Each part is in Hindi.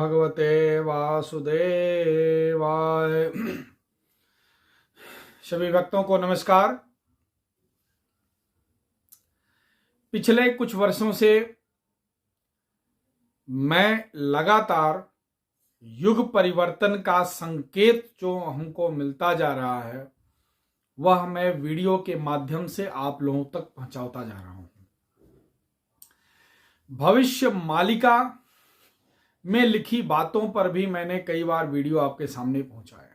भगवते वासुदेवाय। सभी भक्तों को नमस्कार। पिछले कुछ वर्षों से मैं लगातार युग परिवर्तन का संकेत जो हमको मिलता जा रहा है वह मैं वीडियो के माध्यम से आप लोगों तक पहुंचाता जा रहा हूं। भविष्य मालिका में लिखी बातों पर भी मैंने कई बार वीडियो आपके सामने पहुंचाया।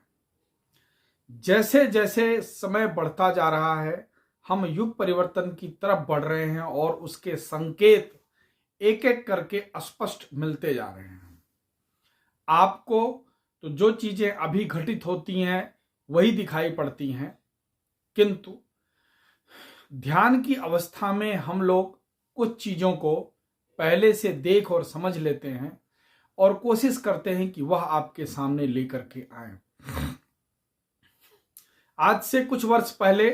जैसे जैसे समय बढ़ता जा रहा है हम युग परिवर्तन की तरफ बढ़ रहे हैं और उसके संकेत एक एक करके स्पष्ट मिलते जा रहे हैं। आपको तो जो चीजें अभी घटित होती हैं वही दिखाई पड़ती हैं, किंतु ध्यान की अवस्था में हम लोग कुछ चीजों को पहले से देख और समझ लेते हैं और कोशिश करते हैं कि वह आपके सामने लेकर के आए। आज से कुछ वर्ष पहले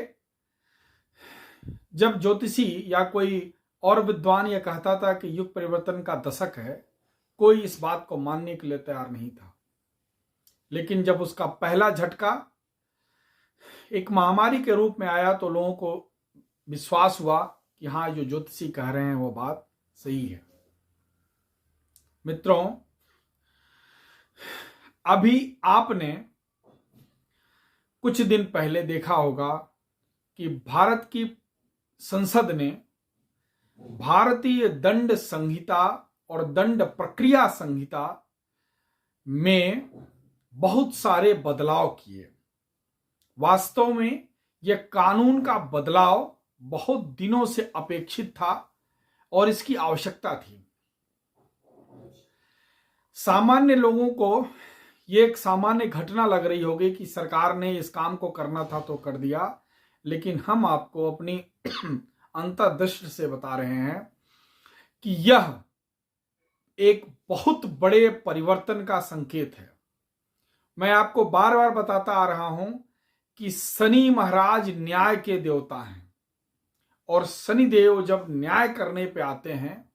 जब ज्योतिषी या कोई और विद्वान यह कहता था कि युग परिवर्तन का दशक है, कोई इस बात को मानने के लिए तैयार नहीं था। लेकिन जब उसका पहला झटका एक महामारी के रूप में आया तो लोगों को विश्वास हुआ कि हाँ, जो ज्योतिषी कह रहे हैं वो बात सही है। मित्रों, अभी आपने कुछ दिन पहले देखा होगा कि भारत की संसद ने भारतीय दंड संहिता और दंड प्रक्रिया संहिता में बहुत सारे बदलाव किए। वास्तव में यह कानून का बदलाव बहुत दिनों से अपेक्षित था और इसकी आवश्यकता थी। सामान्य लोगों को ये एक सामान्य घटना लग रही होगी कि सरकार ने इस काम को करना था तो कर दिया, लेकिन हम आपको अपनी अंतर्दृष्टि से बता रहे हैं कि यह एक बहुत बड़े परिवर्तन का संकेत है। मैं आपको बार बार बताता आ रहा हूं कि शनि महाराज न्याय के देवता हैं और शनि देव जब न्याय करने पे आते हैं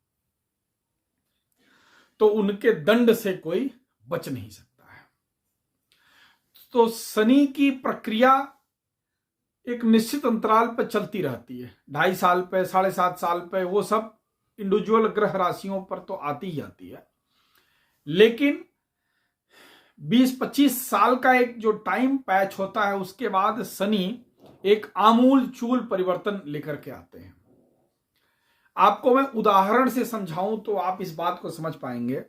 तो उनके दंड से कोई बच नहीं सकता है। तो शनि की प्रक्रिया एक निश्चित अंतराल पर चलती रहती है, 2.5 साल पे, 7.5 साल पे, वो सब इंडिविजुअल ग्रह राशियों पर तो आती ही आती है। लेकिन 20-25 साल का एक जो टाइम पैच होता है उसके बाद शनि एक आमूल चूल परिवर्तन लेकर के आते हैं। आपको मैं उदाहरण से समझाऊं तो आप इस बात को समझ पाएंगे।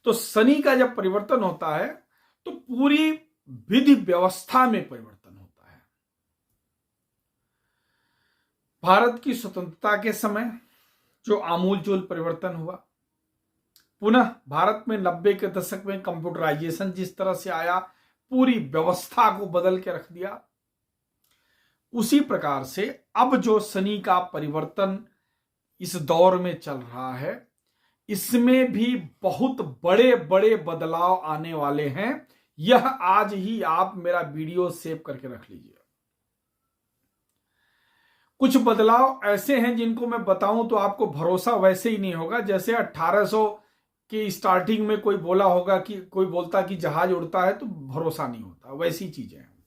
तो शनि का जब परिवर्तन होता है तो पूरी विधि व्यवस्था में परिवर्तन होता है। भारत की स्वतंत्रता के समय जो आमूलचूल परिवर्तन हुआ, पुनः भारत में 90 के दशक में कंप्यूटराइजेशन जिस तरह से आया, पूरी व्यवस्था को बदल के रख दिया, उसी प्रकार से अब जो शनि का परिवर्तन इस दौर में चल रहा है इसमें भी बहुत बड़े बड़े बदलाव आने वाले हैं। यह आज ही आप मेरा वीडियो सेव करके रख लीजिए। कुछ बदलाव ऐसे हैं जिनको मैं बताऊं तो आपको भरोसा वैसे ही नहीं होगा जैसे 1800 की स्टार्टिंग में कोई बोला होगा कि कोई बोलता कि जहाज उड़ता है तो भरोसा नहीं होता। वैसी चीजें हैं।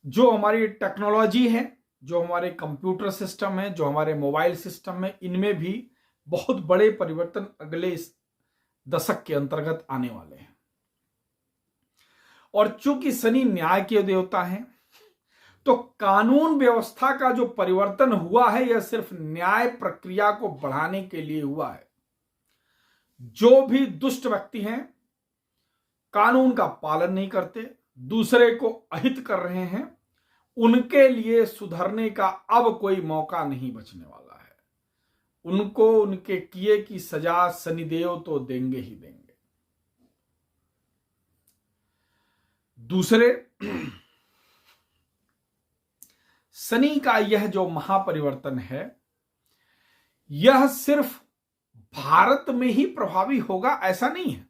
जो हमारी टेक्नोलॉजी है, जो हमारे कंप्यूटर सिस्टम है, जो हमारे मोबाइल सिस्टम है, इनमें भी बहुत बड़े परिवर्तन अगले इस दशक के अंतर्गत आने वाले हैं। और चूंकि शनि न्याय के देवता हैं तो कानून व्यवस्था का जो परिवर्तन हुआ है यह सिर्फ न्याय प्रक्रिया को बढ़ाने के लिए हुआ है। जो भी दुष्ट व्यक्ति हैं, कानून का पालन नहीं करते, दूसरे को अहित कर रहे हैं, उनके लिए सुधरने का अब कोई मौका नहीं बचने वाला है। उनको उनके किए की सजा शनिदेव तो देंगे ही देंगे। दूसरे, शनि का यह जो महापरिवर्तन है यह सिर्फ भारत में ही प्रभावी होगा ऐसा नहीं है।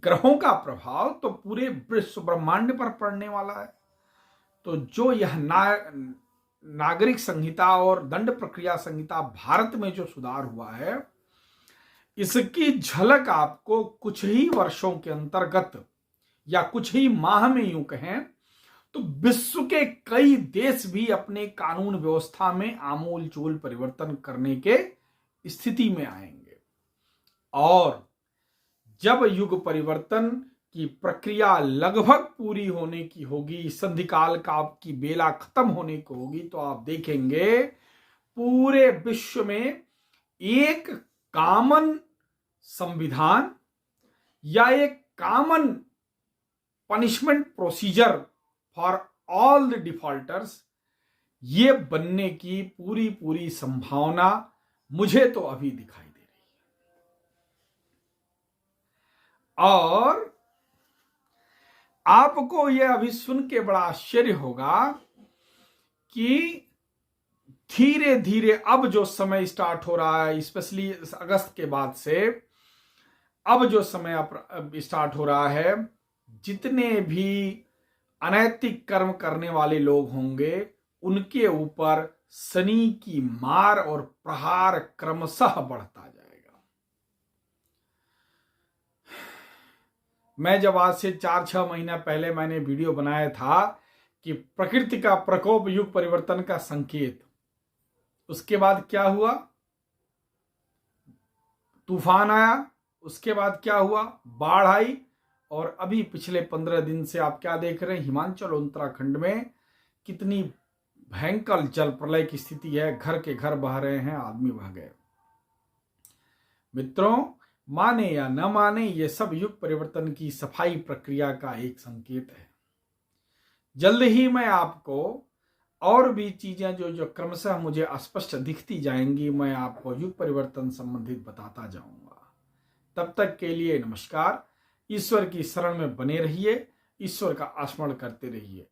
ग्रहों का प्रभाव तो पूरे विश्व ब्रह्मांड पर पड़ने वाला है। तो जो यह नागरिक संहिता और दंड प्रक्रिया संहिता भारत में जो सुधार हुआ है इसकी झलक आपको कुछ ही वर्षों के अंतर्गत या कुछ ही माह में यूं कहें तो विश्व के कई देश भी अपने कानून व्यवस्था में आमूल चूल परिवर्तन करने के स्थिति में आएंगे। और जब युग परिवर्तन की प्रक्रिया लगभग पूरी होने की होगी, संधिकाल का की बेला खत्म होने को होगी, तो आप देखेंगे पूरे विश्व में एक कॉमन संविधान या एक common punishment procedure for all the defaulters ये बनने की पूरी पूरी संभावना मुझे तो अभी दिखाई दे रही है। और आपको यह अभी सुन के बड़ा आश्चर्य होगा कि धीरे धीरे अब जो समय स्टार्ट हो रहा है, स्पेशली अगस्त के बाद से अब जो समय स्टार्ट हो रहा है, जितने भी अनैतिक कर्म करने वाले लोग होंगे उनके ऊपर शनि की मार और प्रहार क्रमशः बढ़ता जाएगा। मैं जब आज से 4-6 महीना पहले मैंने वीडियो बनाया था कि प्रकृति का प्रकोप युग परिवर्तन का संकेत, उसके बाद क्या हुआ? तूफान आया, उसके बाद क्या हुआ? बाढ़ आई। और अभी पिछले 15 दिन से आप क्या देख रहे हैं? हिमाचल उत्तराखंड में कितनी भयंकर जल प्रलय की स्थिति है, घर के घर बह रहे हैं, आदमी बह गए। मित्रों, माने या न माने, ये सब युग परिवर्तन की सफाई प्रक्रिया का एक संकेत है। जल्द ही मैं आपको और भी चीजें जो क्रमशः मुझे अस्पष्ट दिखती जाएंगी, मैं आपको युग परिवर्तन संबंधित बताता जाऊंगा। तब तक के लिए नमस्कार। ईश्वर की शरण में बने रहिए, ईश्वर का स्मरण करते रहिए।